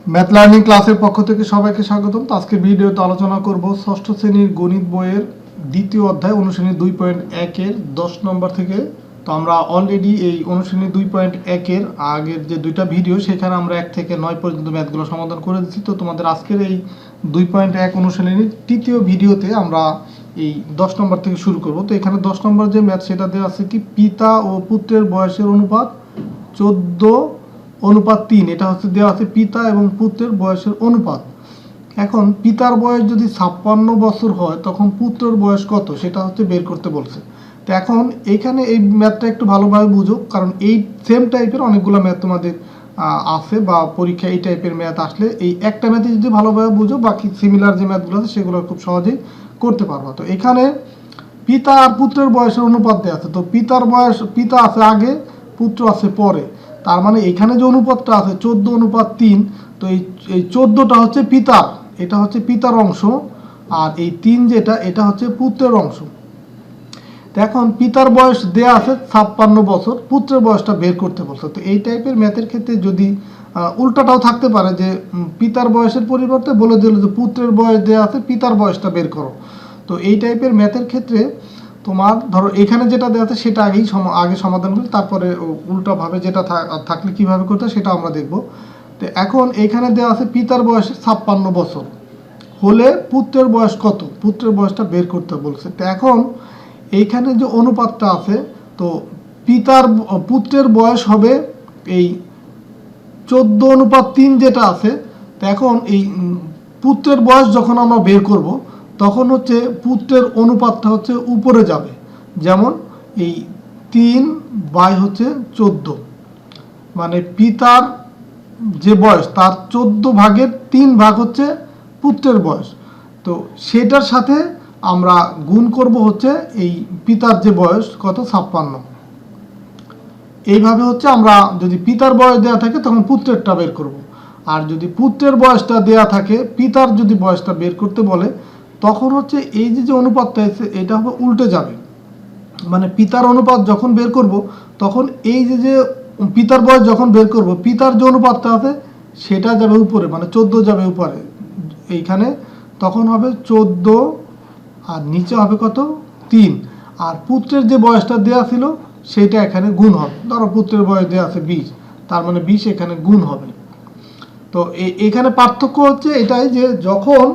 Math learning ক্লাসের পক্ষ থেকে সবাইকে স্বাগতম। তো আজকে ভিডিওতে আলোচনা করব ষষ্ঠ শ্রেণীর গণিত বইয়ের দ্বিতীয় অধ্যায় অনুশ্রেণী 2.1-এর 10 নম্বর থেকে। তো আমরা অলরেডি এই অনুশ্রেণী 2.1-এর আগের যে দুইটা ভিডিও সেখানে আমরা 1 থেকে 9 পর্যন্ত ম্যাথগুলো সমাধান করে দিচ্ছি। তো তোমাদের আজকের এই 2.1 অনুশ্রেণীর তৃতীয় ভিডিওতে আমরা এই 10 নম্বর থেকে শুরু করব। তো এখানে 10 নম্বর যে ম্যাথ সেটা দেওয়া আছে কি, পিতা ও পুত্রের বয়সের অনুপাত 14:3। এটা হচ্ছে দেওয়া আছে পিতা এবং পুত্রের বয়সের অনুপাত। এখন পিতার বয়স যদি 56 বছর হয় তখন পুত্রের বয়স কত সেটা হচ্ছে বের করতে বলছে। তো এখন এইখানে এই ম্যাথটা একটু ভালোভাবে বুঝো, কারণ এই সেম টাইপের অনেকগুলো ম্যাথ তোমাদের আছে বা পরীক্ষা এই টাইপের ম্যাথ আসলে এই একটা ম্যাথে যদি ভালোভাবে বুঝো বাকি সিমিলার যে ম্যাথগুলো আছে সেগুলো খুব সহজেই করতে পারবা। তো এখানে পিতা আর পুত্রের বয়সের অনুপাত দেওয়া আছে। তো পিতা আছে আগে, পুত্র আছে পরে। তার মানে এখানে যে অনুপাতটা আছে 14:3, তো এই 14টা হচ্ছে পিতার, এটা হচ্ছে পিতার অংশ, আর এই 3 যেটা এটা হচ্ছে পুত্রের অংশ। তো এখন পিতার বয়স দেয়া আছে 56 বছর, পুত্রের বয়সটা বের করতে বলছে। তো এই টাইপের ম্যাথের ক্ষেত্রে যদি উল্টাটাও থাকতে পারে যে পিতার বয়সের পরিবর্তে বলে দিল যে পুত্রের বয়স দেয়া আছে, পিতার বয়সটা বের করো। তো এই টাইপের ম্যাথের ক্ষেত্রে তোমার ধরো এখানে যেটা দেওয়া আছে সেটা আগে সমাধান করি, তারপরে উল্টাভাবে যেটা থাকলে কিভাবে করতে সেটা আমরা দেখব। তো এখন এখানে দেওয়া আছে পিতার বয়স 56 বছর হলে পুত্রের বয়স কত, পুত্রের বয়সটা বের করতে বলছে। তো এখন এইখানে যে অনুপাতটা আছে, তো পুত্রের বয়স হবে এই 14:3 যেটা আছে। তো এখন এই পুত্রের বয়স যখন আমরা বের করব তখন হচ্ছে পুত্রের অনুপাতটা হচ্ছে উপরে যাবে, যেমন এই 3/14, মানে পিতার যে বয়স তার 14 ভাগের 3 ভাগ হচ্ছে পুত্রের বয়স। তো সেটার সাথে আমরা গুণ করব হচ্ছে এই পিতার যে বয়স কত 56। এইভাবে হচ্ছে আমরা যদি পিতার বয়স দেওয়া থাকে তখন পুত্রেরটা বের করব, আর যদি পুত্রের বয়সটা দেয়া থাকে পিতার যদি বয়সটা বের করতে বলে তখন হচ্ছে এই যে অনুপাতটা আছে এটা হবে উল্টে যাবে। মানে পিতার অনুপাত যখন বের করব তখন এই যে পিতার বয়স যখন বের করব পিতার যে অনুপাতটা আছে সেটা যাবে উপরে, মানে 14 যাবে উপরে এইখানে, তখন হবে 14 আর নিচে হবে কত 3। আর পুত্রের যে বয়সটা দেয়া ছিল সেটা এখানে গুণ হবে। ধরো পুত্রের বয়স দেওয়া আছে 20, তার মানে 20 এখানে গুণ হবে। তো এখানে পার্থক্য হচ্ছে এটাই যে যখন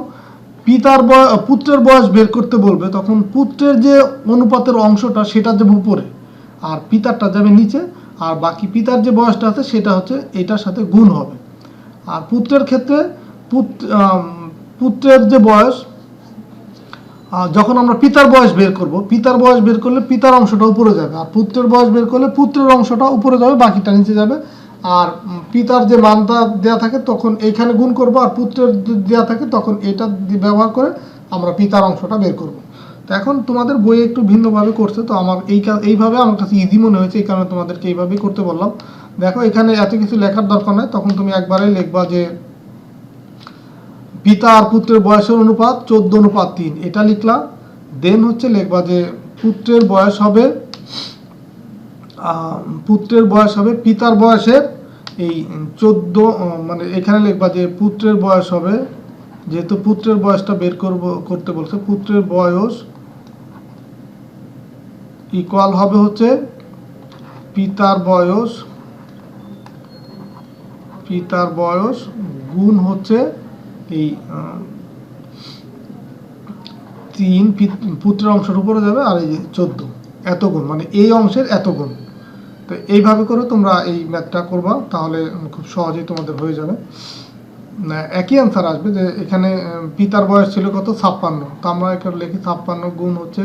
পুত্রের বয়স বের করতে বলবে তখন পুত্রের যে অনুপাতের অংশটা সেটা যাবে উপরে আর পিতারটা যাবে নিচে, আর বাকি পিতার যে বয়সটা আছে সেটা হচ্ছে এটার সাথে গুণ হবে। আর পুত্রের ক্ষেত্রে পুত্রের যে বয়স যখন আমরা পিতার বয়স বের করব, পিতার বয়স বের করলে পিতার অংশটা উপরে যাবে, আর পুত্রের বয়স বের করলে পুত্রের অংশটা উপরে যাবে, বাকিটা নিচে যাবে। আর পিতার যে মানটা দেওয়া থাকে তখন এইখানে গুণ করব, আর পুত্রের দেওয়া থাকে তখন এটা ব্যবহার করে আমরা পিতার অংশটা বের করব। তো এখন তোমাদের বইয়ে একটু ভিন্নভাবে করছে, তো আমার এইভাবে আমার কাছে ইজি মনে হয়েছে, এই কারণে তোমাদেরকে এইভাবেই করতে বললাম। দেখো এখানে এত কিছু লেখার দরকার নয়, তখন তুমি একবারেই লিখবা যে পিতা আর পুত্রের বয়সের অনুপাত 14:3 এটা লিখলাম। দেন হচ্ছে লিখবা যে পুত্রের বয়স হবে পিতার বয়সের এই 14, মানে এখানে লিখবা যে পুত্রের বয়স হবে, যেহেতু পুত্রের বয়সটা বের করতে বলছে, পুত্রের বয়স ইকুয়াল হবে হচ্ছে পিতার বয়স গুণ হচ্ছে এই 3, পুত্রের অংশের উপরে যাবে, আর এই যে 14 এত গুণ, মানে এই অংশের এত গুণ। তো এইভাবে করে তোমরা এই ম্যাথটা করবা, তাহলে খুব সহজেই তোমাদের হয়ে যাবে। একই অ্যান্সার আসবে যে এখানে পিতার বয়স ছিল কত 56, তো আমরা এখানে লিখি 56 গুণ হচ্ছে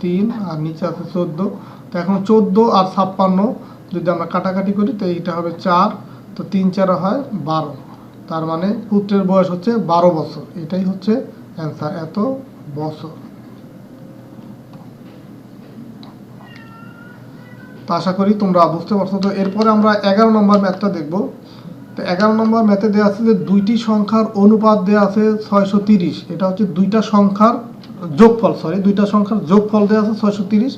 3 আর নিচে আছে 14। তো এখন 14 আর 56 যদি আমরা কাটাকাটি করি তো এইটা হবে 4, তো 3 4 হয় 12, তার মানে পুত্রের বয়স হচ্ছে 12 বছর। এটাই হচ্ছে অ্যান্সার, এত বছর। তো আশা করি তোমরা বুঝতে পারছো। তো এরপরে আমরা 11 নম্বর ম্যাথটা দেখব। তো 11 নম্বর ম্যাথে দেওয়া আছে যে দুইটি সংখ্যার অনুপাত দেওয়া আছে 630। এটা হচ্ছে দুইটা সংখ্যার যোগফল দেওয়া আছে 630,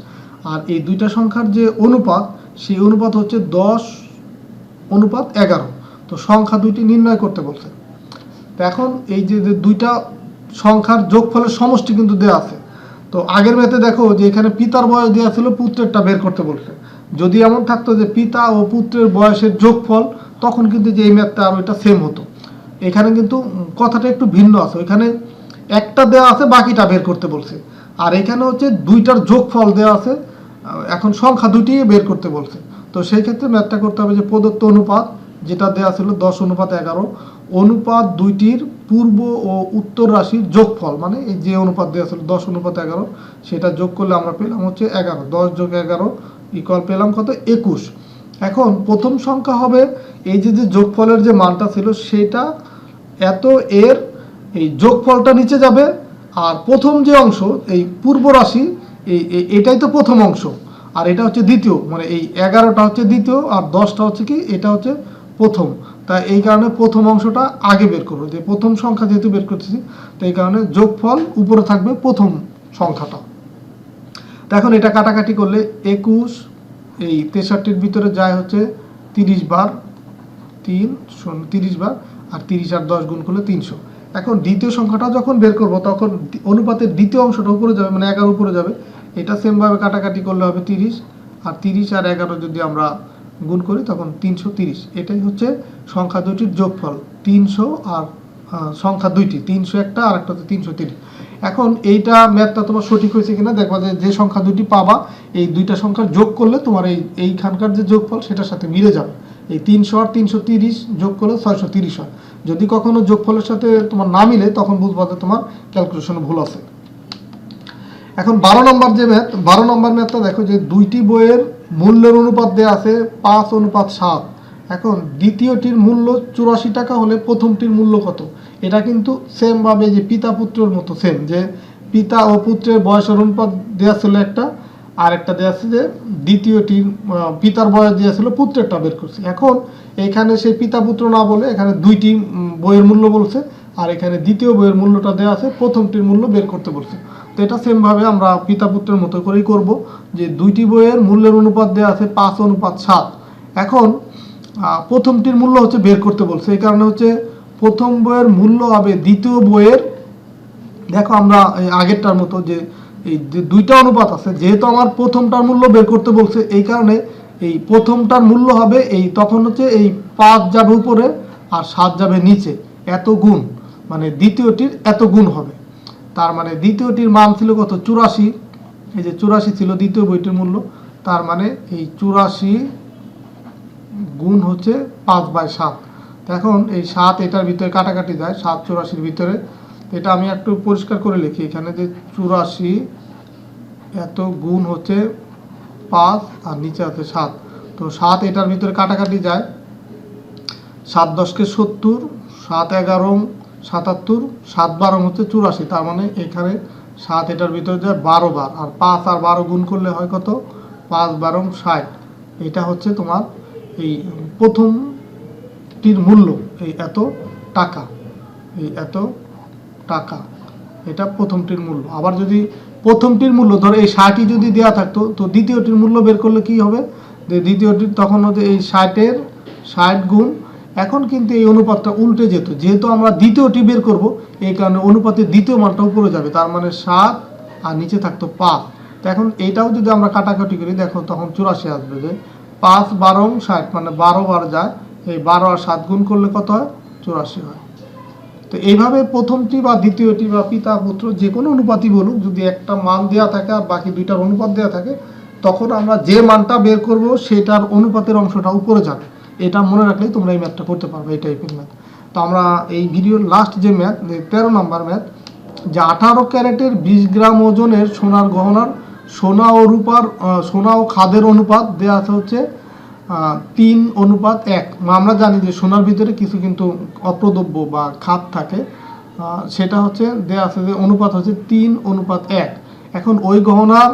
আর এই দুইটা সংখ্যার যে অনুপাত সেই অনুপাত হচ্ছে 10:11। তো সংখ্যা দুইটি নির্ণয় করতে বলছে। তো এখন এই যে দুইটা সংখ্যার যোগফলের সমষ্টি কিন্তু দেওয়া আছে। তো আগের ম্যাথে দেখো যে এখানে পিতার বয়স দেওয়া ছিল, পুত্রেরটা বের করতে বলছে। যদি এমন থাকতো যে পিতা ও পুত্রের বয়সের যোগফল, তখন কিন্তু যে এই ম্যাথটা আর ওইটা সেম হতো। এখানে কিন্তু কথাটা একটু ভিন্ন আছে, এখানে একটা দেওয়া আছে, বাকিটা বের করতে বলছে। আর এখানে হচ্ছে দুইটার যোগফল দেওয়া আছে, এখন সংখ্যা দুইটি বের করতে বলছে। তো সেই ক্ষেত্রে ম্যাথটা করতে হবে যে প্রদত্ত অনুপাত যেটা দেওয়া ছিল 10:11, অনুপাত দুইটির পূর্ব ও উত্তর রাশির যোগফল, মানে এই যে অনুপাত দেওয়া ছিল 10:11, সেটা যোগ করলে আমরা পেলাম হচ্ছে 11। 10 + 11 ইকুয়াল পেলাম কত? 21। এখন প্রথম সংখ্যা হবে এই যে যোগফলের যে মানটা ছিল সেটা এত, এর এই যোগফলটা নিচে যাবে, আর প্রথম যে অংশ এই পূর্ব রাশি এটাই তো প্রথম অংশ, আর এটা হচ্ছে দ্বিতীয়, মানে এই 11টা হচ্ছে দ্বিতীয় আর 10টা হচ্ছে কি, এটা হচ্ছে প্রথম। তাই এই কারণে প্রথম অংশটা আগে বের করবো, যে প্রথম সংখ্যা যেহেতু বের করতেছি, তো এই কারণে যোগফল উপরে থাকবে প্রথম সংখ্যাটা। তো এখন এটা কাটাকাটি করলে 21 এই 63-র ভিতরে যায় হচ্ছে 30 বার, 30 বার, আর 30 আর 10 গুণ করলে 300। এখন দ্বিতীয় সংখ্যাটা যখন বের করব তখন অনুপাতের দ্বিতীয় অংশটা উপরে যাবে, মানে 11 উপরে যাবে। এটা সেমভাবে কাটাকাটি করলে হবে 30, আর 30 আর 11 যদি আমরা গুণ করি তখন 330। এটাই হচ্ছে সংখ্যা দুইটির যোগফল, 300 আর সংখ্যা দুইটি 300 একটা আর একটা হচ্ছে 330। এখন এইটা ম্যাথটা তোমার সঠিক হয়েছে কিনা দেখবা, যে সংখ্যা দুইটি পাবা এই দুইটা সংখ্যার যোগ করলে তোমার এইখানকার যে যোগফল সেটার সাথে মিলে যাবে। এই 300 আর 330 যোগ করলে 630 হয়। যদি কখনো যোগফলের সাথে তোমার না মিলে তখন বুঝবা যে তোমার ক্যালকুলেশনে ভুল আছে। এখন 12 নম্বর যে ম্যাথ, 12 নম্বর ম্যাথটা দেখো যে দুইটি বইয়ের মূল্যের অনুপাত দেওয়া আছে 5:7। এখন দ্বিতীয়টির মূল্য 84 টাকা হলে প্রথমটির মূল্য কত? এটা কিন্তু সেম ভাবে যে পিতা পুত্রের মতো সেম, যে পিতা ও পুত্রের বয়সের অনুপাত দেওয়া ছিল একটা, আর একটা দেওয়া আছে যে দ্বিতীয়টির পিতার বয়স দেওয়া ছিল, পুত্রেরটা বের করছে। এখন এখানে সেই পিতা পুত্র না বলে এখানে দুইটি বইয়ের মূল্য বলছে, আর এখানে দ্বিতীয় বইয়ের মূল্যটা দেওয়া আছে, প্রথমটির মূল্য বের করতে বলছে। তো এটা সেমভাবে আমরা পিতা পুত্রের মতো করেই করব, যে দুইটি বইয়ের মূল্যের অনুপাত দেওয়া আছে 5:7। এখন প্রথমটির মূল্য হচ্ছে বের করতে বলছে, এই কারণে হচ্ছে প্রথম বইয়ের মূল্য হবে দ্বিতীয় বইয়ের, দেখো আমরা আগেরটার মতো যে এই যে দুইটা অনুপাত আছে, যেহেতু আমার প্রথমটার মূল্য বের করতে বলছে এই কারণে এই প্রথমটার মূল্য হবে এই, তখন হচ্ছে এই 5 যাবে উপরে আর 7 যাবে নিচে, এত গুণ, মানে দ্বিতীয়টির এত গুণ হবে। তার মানে দ্বিতীয়টির মান ছিল কত? 84। এই যে 84 ছিল দ্বিতীয় বইটির মূল্য, তার মানে এই 84 গুণ হচ্ছে 5/7। এখন এই 7 এটার ভিতরে কাটাকাটি যায়, 7 84-র ভিতরে। এটা আমি একটু পরিষ্কার করে লিখি, এখানে যে 84 এত গুণ হচ্ছে 5 আর নিচে আছে 7। তো 7 এটার ভিতরে কাটাকাটি যায়, 7 10-কে 70, 7 11 77, 7 12 হচ্ছে 84। তার মানে এখানে 7 এটার ভিতরে যায় 12 বার, আর 5 আর 12 গুণ করলে হয় কত? 5 12 60। এটা হচ্ছে তোমার এই প্রথমটির মূল্য, এই এত টাকা, এই এত টাকা, এটা প্রথমটির মূল্য। আবার যদি প্রথমটির মূল্য ধরো এই 60ই যদি দেওয়া থাকতো, তো দ্বিতীয়টির মূল্য বের করলে কি হবে? যে দ্বিতীয়টির তখন হচ্ছে এই 60-এর 60 গুণ। এখন কিন্তু এই অনুপাতটা উল্টে যেত, যেহেতু আমরা দ্বিতীয়টি বের করব এই কারণে অনুপাতের দ্বিতীয় মানটা উপরে যাবে, তার মানে 7 আর নিচে থাকতো 5। তো এখন এইটাও যদি আমরা কাটাকাটি করি দেখো তখন 84 আসবে, যে 5 12 60, মানে 12 বার যায়, এই 12 আর 7 গুণ করলে কত হয়? 84 হয়। তো এইভাবে প্রথমটি বা দ্বিতীয়টি বা পিতা পুত্র যে কোনো অনুপাতই বলুক, যদি একটা মান দেওয়া থাকে আর বাকি দুইটার অনুপাত দেওয়া থাকে, তখন আমরা যে মানটা বের করব সেটার অনুপাতের অংশটা উপরে যাবে। এটা মনে রাখলেই তোমরা এই ম্যাথটা করতে পারবে, এই টাইপের ম্যাথ। তো আমরা এই ভিডিওর লাস্ট যে ম্যাথ, 13 নম্বর ম্যাথ, যে 18 ক্যারেটের 20 গ্রাম ওজনের সোনার গহনার সোনা ও খাদের অনুপাত দেওয়া আছে হচ্ছে 3:1। আমরা জানি যে সোনার ভিতরে কিছু কিন্তু অপ্রদ্রব্য বা খাদ থাকে, সেটা হচ্ছে দেওয়া আছে যে অনুপাত হচ্ছে 3:1। এখন ওই গহনার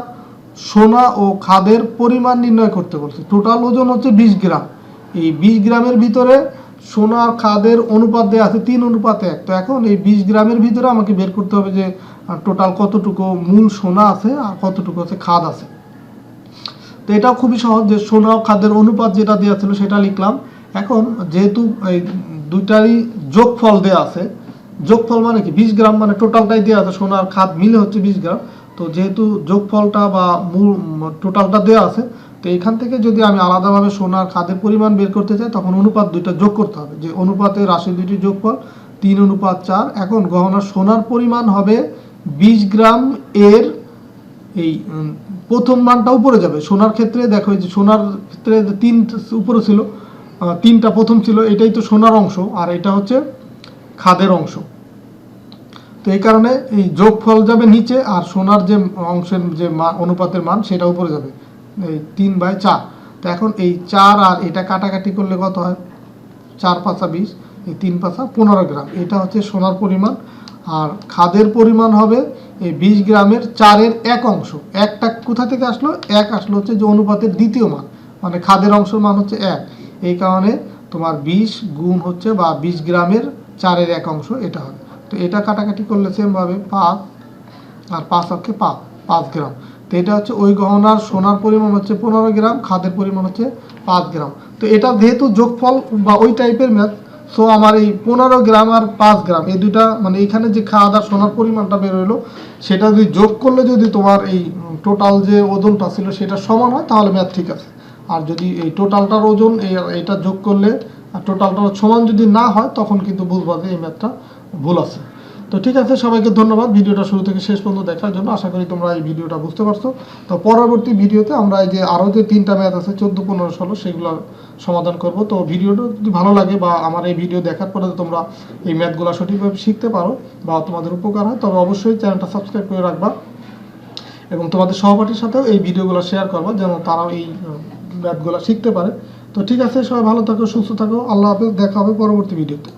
সোনা ও খাদের পরিমাণ নির্ণয় করতে বলছে। টোটাল ওজন হচ্ছে 20 গ্রাম। এই 20 গ্রামের ভিতরে সোনা আর খাদের অনুপাত দেওয়া আছে 3:1। তো এখন এই 20 গ্রামের ভিতরে আমাকে বের করতে হবে যে টোটাল কতটুকু মূল সোনা আছে আর কতটুকু হচ্ছে খাদ আছে। তো এটাও খুবই সহজ, যে সোনা ও খাদের অনুপাত যেটা দেওয়া ছিল সেটা লিখলাম। এখন যেহেতু এই দুইটারই যোগফল দেওয়া আছে, যোগফল মানে কি 20 গ্রাম, মানে টোটালটাই দেওয়া আছে, সোনার খাদ মিলে হচ্ছে 20 গ্রাম। তো যেহেতু যোগফলটা বা মূল টোটালটা দেওয়া আছে, তো এখান থেকে যদি আমি আলাদাভাবে সোনার খাদের পরিমাণ বের করতে চাই তখন অনুপাত দুইটা যোগ করতে হবে, যে অনুপাতে রাশি দুইটি যোগফল 3:4। এখন গহনার সোনার পরিমাণ হবে 20 গ্রাম এর এই প্রথম মানটা উপরে যাবে। সোনার ক্ষেত্রে দেখো যে সোনার ক্ষেত্রে 3 উপরে ছিল, 3টা প্রথম ছিল, এটাই তো সোনার অংশ আর এটা হচ্ছে খাদের অংশ। তো এই কারণে এই যোগফল যাবে নিচে আর সোনার যে অংশের যে অনুপাতের মান সেটা উপরে যাবে, এই 3/4। তো এখন এই 4 আর এটা কাটাকাটি করলে কত হয়, 4×5 = 20, এই 3×5 = 15 গ্রাম। এটা হচ্ছে সোনার পরিমাণ। আর খাদের পরিমাণ হবে এই 20 গ্রামের 4-এর 1 অংশ। একটা কোথা থেকে আসলো, 1 আসলো হচ্ছে যে অনুপাতের দ্বিতীয় মান, মানে খাদের অংশের মান হচ্ছে 1। এই কারণে তোমার 20 গুণ হচ্ছে বা 20 গ্রামের 4-এর 1 অংশ এটা হবে। তো এটা কাটাকাটি করলে সেমভাবে 5 আর 5 অক্ষে 5 গ্রাম। তো এটা হচ্ছে ওই গহনার সোনার পরিমাণ হচ্ছে 15 গ্রাম, খাদের পরিমাণ হচ্ছে 5 গ্রাম। তো এটা যেহেতু যোগফল বা ওই টাইপের ম্যাথ, সো আমার এই 15 গ্রাম আর 5 গ্রাম এই দুইটা, মানে এইখানে যে খাদ আর সোনার পরিমাণটা বের হলো সেটা যদি যোগ করলে যদি তোমার এই টোটাল যে ওজনটা ছিল সেটা সমান হয় তাহলে ম্যাথ ঠিক আছে। আর যদি এই টোটালটার ওজন এটা যোগ করলে আর টোটালটার সমান যদি না হয় তখন কিন্তু বুঝবা যে এই ম্যাথটা ভুল আছে। তো ঠিক আছে, সবাইকে ধন্যবাদ ভিডিওটা শুরু থেকে শেষ পর্যন্ত দেখার জন্য। আশা করি তোমরা এই ভিডিওটা বুঝতে পারছো। তো পরবর্তী ভিডিওতে আমরা এই যে আরও যে 3টা ম্যাথ আছে 14, 15, 16 সেগুলো সমাধান করব। তো ভিডিওটা যদি ভালো লাগে বা আমার এই ভিডিও দেখার পরে তোমরা এই ম্যাথগুলো সঠিকভাবে শিখতে পারো বা তোমাদের উপকার হয়, তবে অবশ্যই চ্যানেলটা সাবস্ক্রাইব করে রাখবা এবং তোমাদের সহপাঠীর সাথেও এই ভিডিওগুলো শেয়ার করবা যেন তারাও এই ম্যাথগুলো শিখতে পারে। তো ঠিক আছে, সবাই ভালো থাকো, সুস্থ থাকো, আল্লাহ হাফেজ, দেখা হবে পরবর্তী ভিডিওতে।